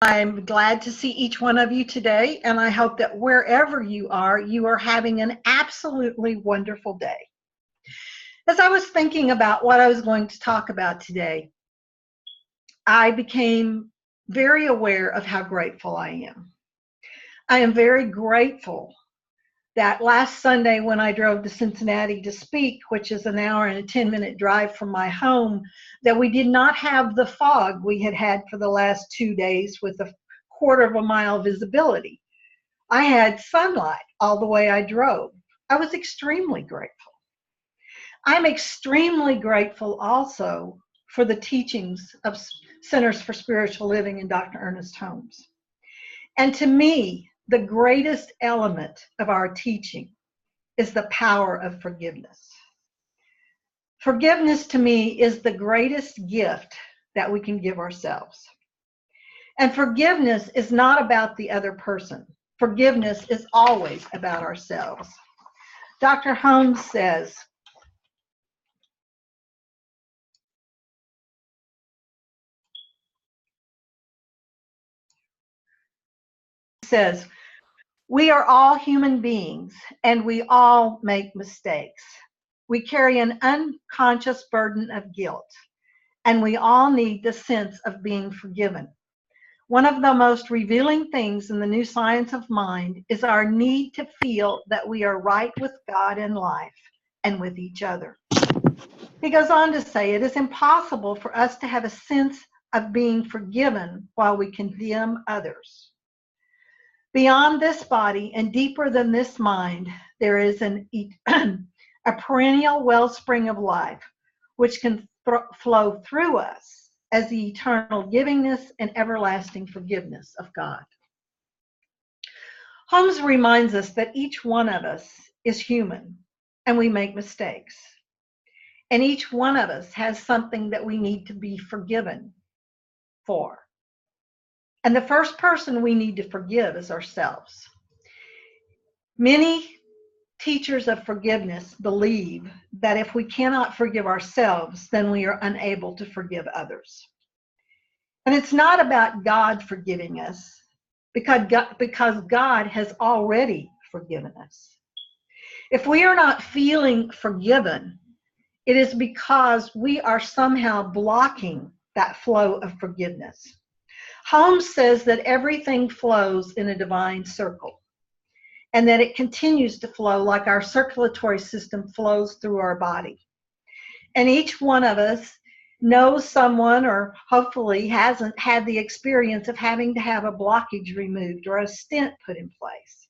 I'm glad to see each one of you today, and I hope that wherever you are having an absolutely wonderful day. As I was thinking about what I was going to talk about today, I became very aware of how grateful I am. I am very grateful that last Sunday when I drove to Cincinnati to speak, which is an hour and a 10-minute drive from my home, that we did not have the fog we had had for the last 2 days with a quarter of a mile visibility. I had sunlight all the way I drove. I was extremely grateful. I'm extremely grateful also for the teachings of Centers for Spiritual Living and Dr. Ernest Holmes. And to me, the greatest element of our teaching is the power of forgiveness. Forgiveness to me is the greatest gift that we can give ourselves. And forgiveness is not about the other person. Forgiveness is always about ourselves. Dr. Holmes says, we are all human beings and we all make mistakes. We carry an unconscious burden of guilt, and we all need the sense of being forgiven. One of the most revealing things in the new science of mind is our need to feel that we are right with God and life and with each other. He goes on to say, it is impossible for us to have a sense of being forgiven while we condemn others. Beyond this body and deeper than this mind, there is a perennial wellspring of life which can flow through us as the eternal givingness and everlasting forgiveness of God. Holmes reminds us that each one of us is human and we make mistakes. And each one of us has something that we need to be forgiven for. And the first person we need to forgive is ourselves. Many teachers of forgiveness believe that if we cannot forgive ourselves, then we are unable to forgive others. And it's not about God forgiving us, because God has already forgiven us. If we are not feeling forgiven, it is because we are somehow blocking that flow of forgiveness. Holmes says that everything flows in a divine circle, and that it continues to flow like our circulatory system flows through our body. And each one of us knows someone, or hopefully hasn't had the experience of having to have a blockage removed or a stent put in place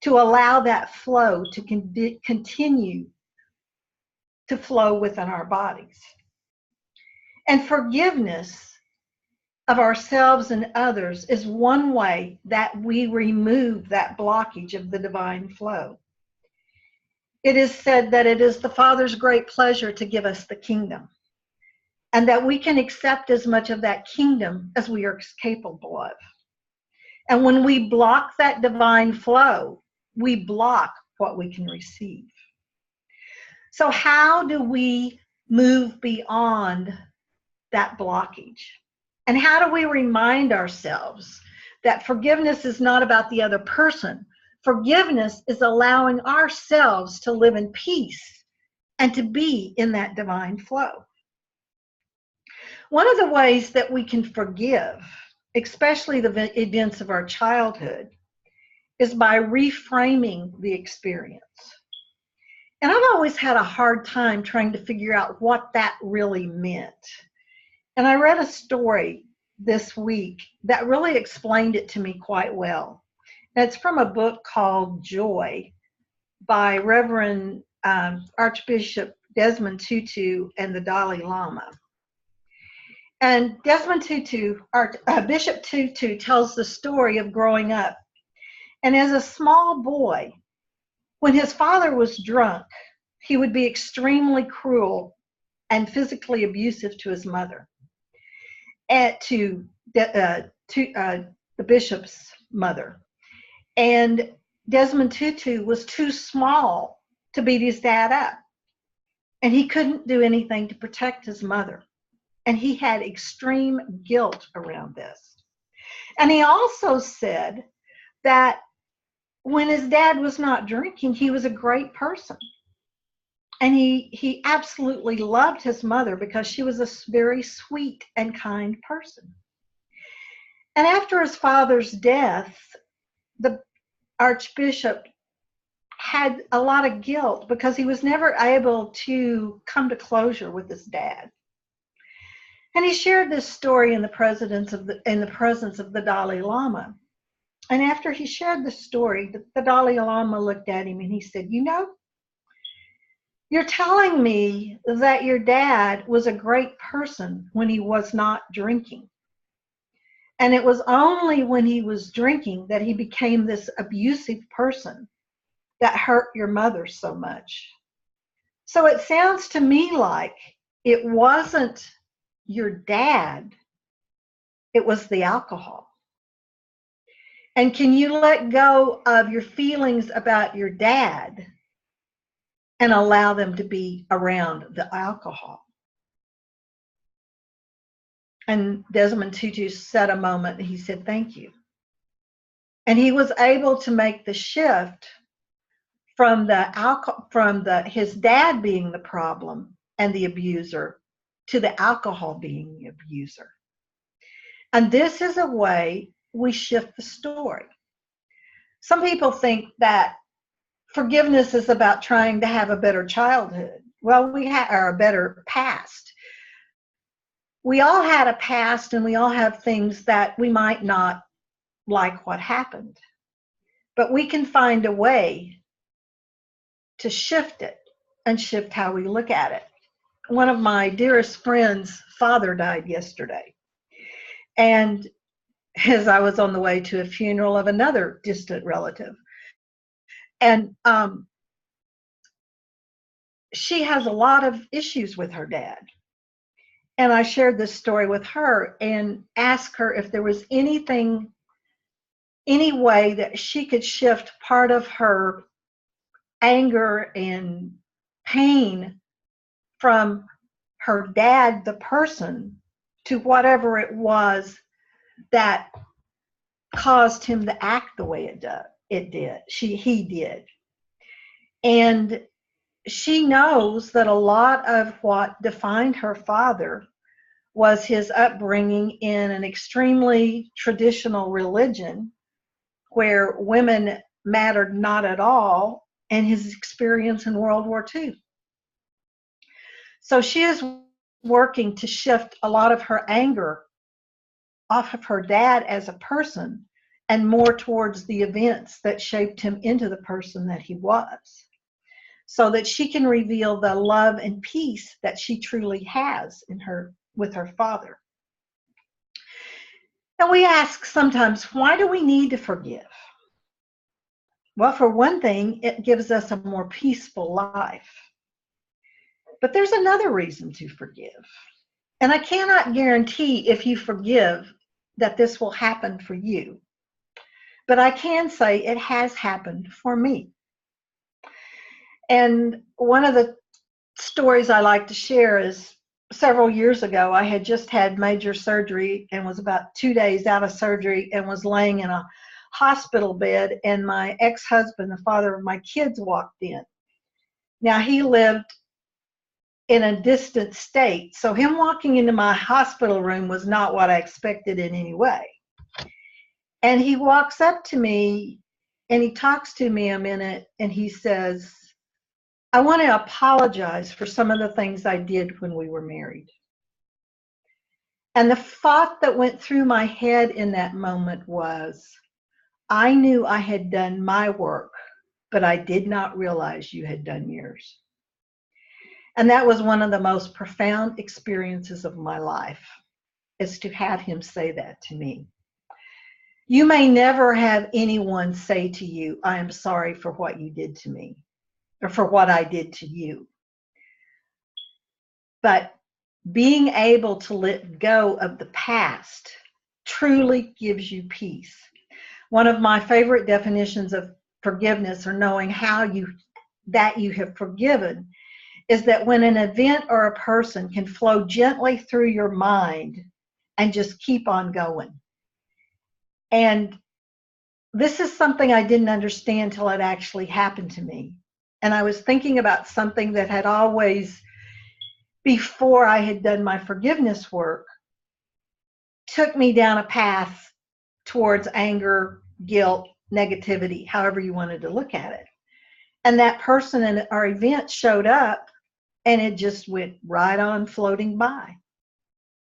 to allow that flow to continue to flow within our bodies. And forgiveness of ourselves and others is one way that we remove that blockage of the divine flow. It is said that it is the Father's great pleasure to give us the kingdom, and that we can accept as much of that kingdom as we are capable of. And when we block that divine flow, we block what we can receive. So how do we move beyond that blockage? And how do we remind ourselves that forgiveness is not about the other person? Forgiveness is allowing ourselves to live in peace and to be in that divine flow. One of the ways that we can forgive, especially the events of our childhood, is by reframing the experience. And I've always had a hard time trying to figure out what that really meant. And I read a story this week that really explained it to me quite well. And it's from a book called Joy by Reverend Archbishop Desmond Tutu and the Dalai Lama. And Desmond Tutu, Bishop Tutu, tells the story of growing up. And as a small boy, when his father was drunk, he would be extremely cruel and physically abusive to his mother, and to the bishop's mother. And Desmond Tutu was too small to beat his dad up, and he couldn't do anything to protect his mother. And he had extreme guilt around this. And he also said that when his dad was not drinking, he was a great person. And he absolutely loved his mother because she was a very sweet and kind person. And after his father's death, the archbishop had a lot of guilt because he was never able to come to closure with his dad. And he shared this story in the presence of the Dalai Lama. And after he shared the story, the Dalai Lama looked at him and he said, "You know, you're telling me that your dad was a great person when he was not drinking. And it was only when he was drinking that he became this abusive person that hurt your mother so much. So it sounds to me like it wasn't your dad, it was the alcohol. And can you let go of your feelings about your dad and allow them to be around the alcohol?" And Desmond Tutu said a moment, and he said, "Thank you." And he was able to make the shift from his dad being the problem and the abuser to the alcohol being the abuser. And this is a way we shift the story. Some people think that forgiveness is about trying to have a better childhood. Well, or a better past. We all had a past, and we all have things that we might not like what happened. But we can find a way to shift it and shift how we look at it. One of my dearest friends' father died yesterday. And as I was on the way to a funeral of another distant relative. And she has a lot of issues with her dad. And I shared this story with her and asked her if there was any way that she could shift part of her anger and pain from her dad, the person, to whatever it was that caused him to act the way he did. And she knows that a lot of what defined her father was his upbringing in an extremely traditional religion where women mattered not at all, and his experience in World War II. So she is working to shift a lot of her anger off of her dad as a person and more towards the events that shaped him into the person that he was, so that she can reveal the love and peace that she truly has with her father. And we ask sometimes, why do we need to forgive? Well, for one thing, it gives us a more peaceful life. But there's another reason to forgive. And I cannot guarantee if you forgive that this will happen for you. But I can say it has happened for me. And one of the stories I like to share is several years ago, I had just had major surgery and was about 2 days out of surgery and was laying in a hospital bed, and my ex-husband, the father of my kids, walked in. Now, he lived in a distant state, so him walking into my hospital room was not what I expected in any way. And he walks up to me and he talks to me a minute and he says, "I want to apologize for some of the things I did when we were married." And the thought that went through my head in that moment was, I knew I had done my work, but I did not realize you had done yours. And that was one of the most profound experiences of my life, is to have him say that to me. You may never have anyone say to you, "I am sorry for what you did to me," or for what I did to you. But being able to let go of the past truly gives you peace. One of my favorite definitions of forgiveness, or knowing that you have forgiven, is that when an event or a person can flow gently through your mind and just keep on going. And this is something I didn't understand till it actually happened to me. And I was thinking about something that had always, before I had done my forgiveness work, took me down a path towards anger, guilt, negativity, however you wanted to look at it. And that person in our event showed up and it just went right on floating by.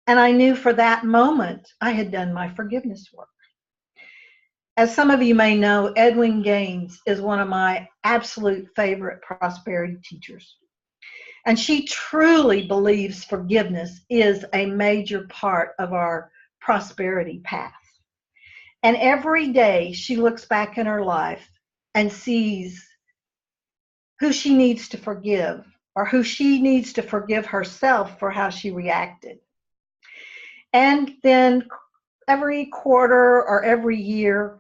And I knew for that moment I had done my forgiveness work. As some of you may know, Edwin Gaines is one of my absolute favorite prosperity teachers. And she truly believes forgiveness is a major part of our prosperity path. And every day she looks back in her life and sees who she needs to forgive, or who she needs to forgive herself for how she reacted. And then every quarter or every year,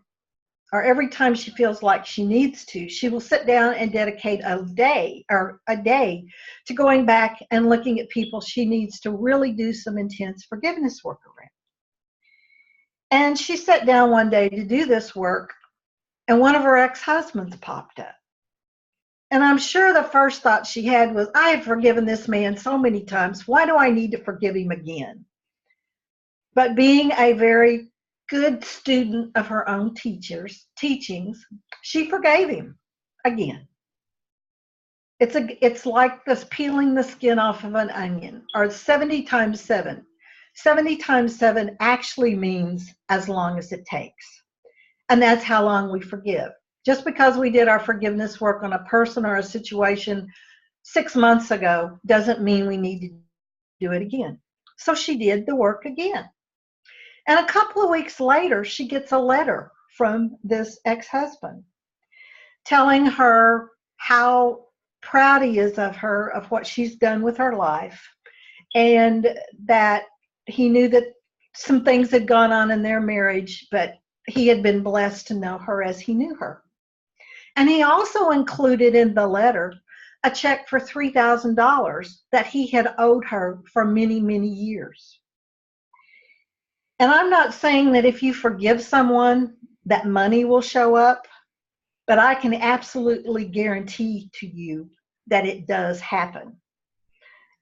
or every time she feels like she needs to, she will sit down and dedicate a day to going back and looking at people she needs to really do some intense forgiveness work around. And she sat down one day to do this work, and one of her ex-husbands popped up. And I'm sure the first thought she had was, I have forgiven this man so many times. Why do I need to forgive him again? But being a very good student of her own teachings, she forgave him again. It's like this peeling the skin off of an onion, or 70 times 7. 70 times 7 actually means as long as it takes. And that's how long we forgive. Just because we did our forgiveness work on a person or a situation 6 months ago doesn't mean we need to do it again. So she did the work again. And a couple of weeks later, she gets a letter from this ex-husband telling her how proud he is of her, of what she's done with her life, and that he knew that some things had gone on in their marriage, but he had been blessed to know her as he knew her. And he also included in the letter a check for $3,000 that he had owed her for many, many years. And I'm not saying that if you forgive someone, that money will show up, but I can absolutely guarantee to you that it does happen.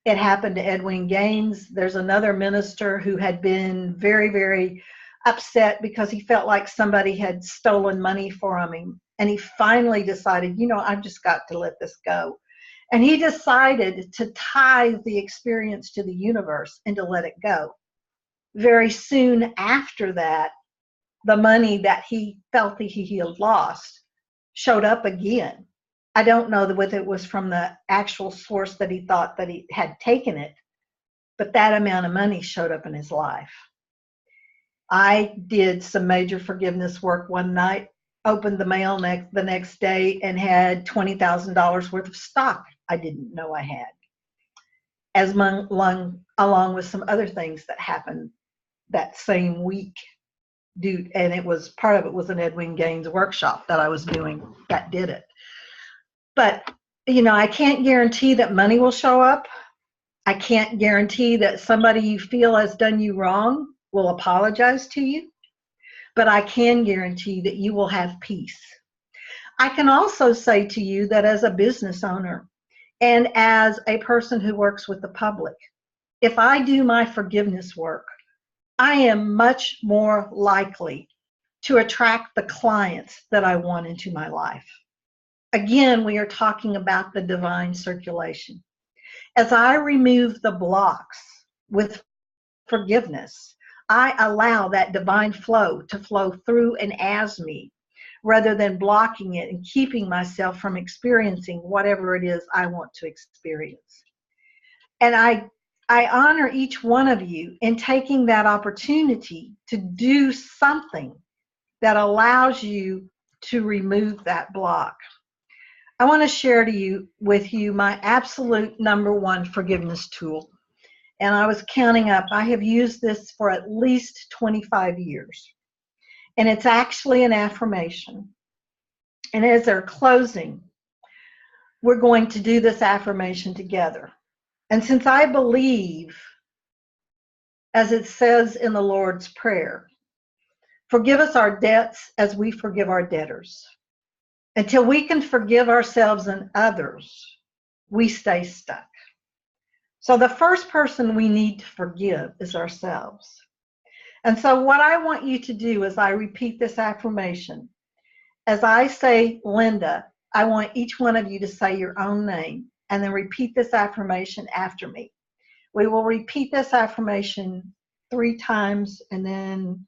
It happened to Edwin Gaines. There's another minister who had been very, very upset because he felt like somebody had stolen money from him. And he finally decided, I've just got to let this go. And he decided to tithe the experience to the universe and to let it go. Very soon after that, the money that he felt that he had lost showed up again. I don't know whether it was from the actual source that he thought that he had taken it, but that amount of money showed up in his life. I did some major forgiveness work one night, opened the mail the next day, and had $20,000 worth of stock I didn't know I had, along with some other things that happened that same week. And it was part of it was an Edwin Gaines workshop that I was doing that did it. But I can't guarantee that money will show up. I can't guarantee that somebody you feel has done you wrong will apologize to you, but I can guarantee that you will have peace. I can also say to you that as a business owner and as a person who works with the public, if I do my forgiveness work, I am much more likely to attract the clients that I want into my life. Again, we are talking about the divine circulation. As I remove the blocks with forgiveness, I allow that divine flow to flow through and as me, rather than blocking it and keeping myself from experiencing whatever it is I want to experience. And I honor each one of you in taking that opportunity to do something that allows you to remove that block. I want to share with you my absolute number one forgiveness tool. And I was counting up. I have used this for at least 25 years. And it's actually an affirmation. And as they're closing, we're going to do this affirmation together. And since I believe, as it says in the Lord's Prayer, Forgive us our debts as we forgive our debtors. Until we can forgive ourselves and others, we stay stuck. So the first person we need to forgive is ourselves. And so what I want you to do is I repeat this affirmation. As I say Linda, I want each one of you to say your own name and then repeat this affirmation after me. We will repeat this affirmation 3 times and then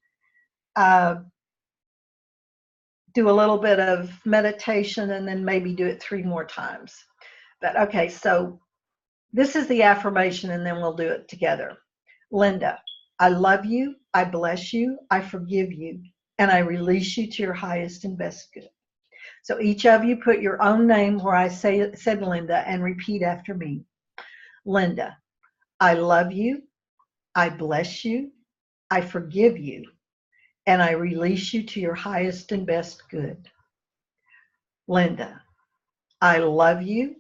do a little bit of meditation and then maybe do it 3 more times. But okay, so this is the affirmation and then we'll do it together. Linda, I love you, I bless you, I forgive you, and I release you to your highest and best good. So each of you put your own name where I said Linda and repeat after me. Linda, I love you, I bless you, I forgive you, and I release you to your highest and best good. Linda, I love you,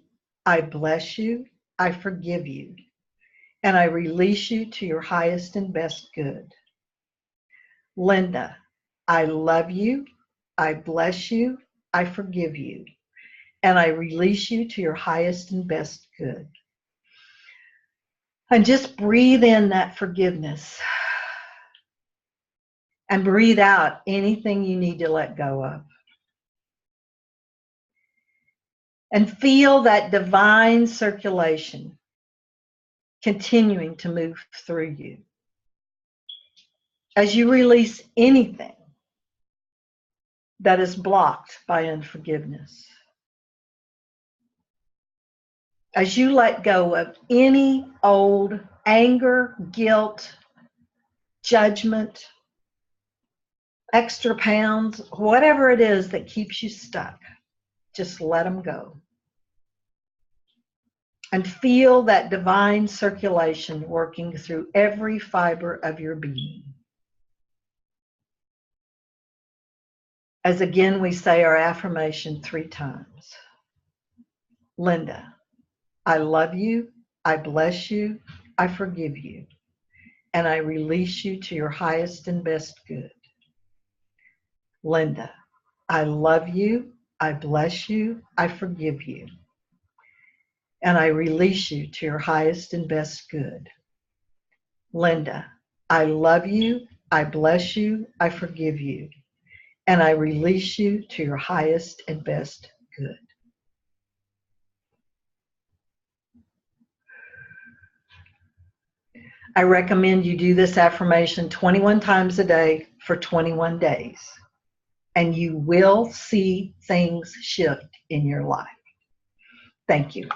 I bless you, I forgive you, and I release you to your highest and best good. Linda, I love you, I bless you, I forgive you, and I release you to your highest and best good. And just breathe in that forgiveness and breathe out anything you need to let go of. And feel that divine circulation continuing to move through you. As you release anything that is blocked by unforgiveness. As you let go of any old anger, guilt, judgment, extra pounds, whatever it is that keeps you stuck, just let them go. And feel that divine circulation working through every fiber of your being. As again we say our affirmation 3 times. Linda, I love you, I bless you, I forgive you, and I release you to your highest and best good. Linda, I love you, I bless you, I forgive you, and I release you to your highest and best good. Linda, I love you, I bless you, I forgive you, and I release you to your highest and best good. I recommend you do this affirmation 21 times a day for 21 days, and you will see things shift in your life. Thank you.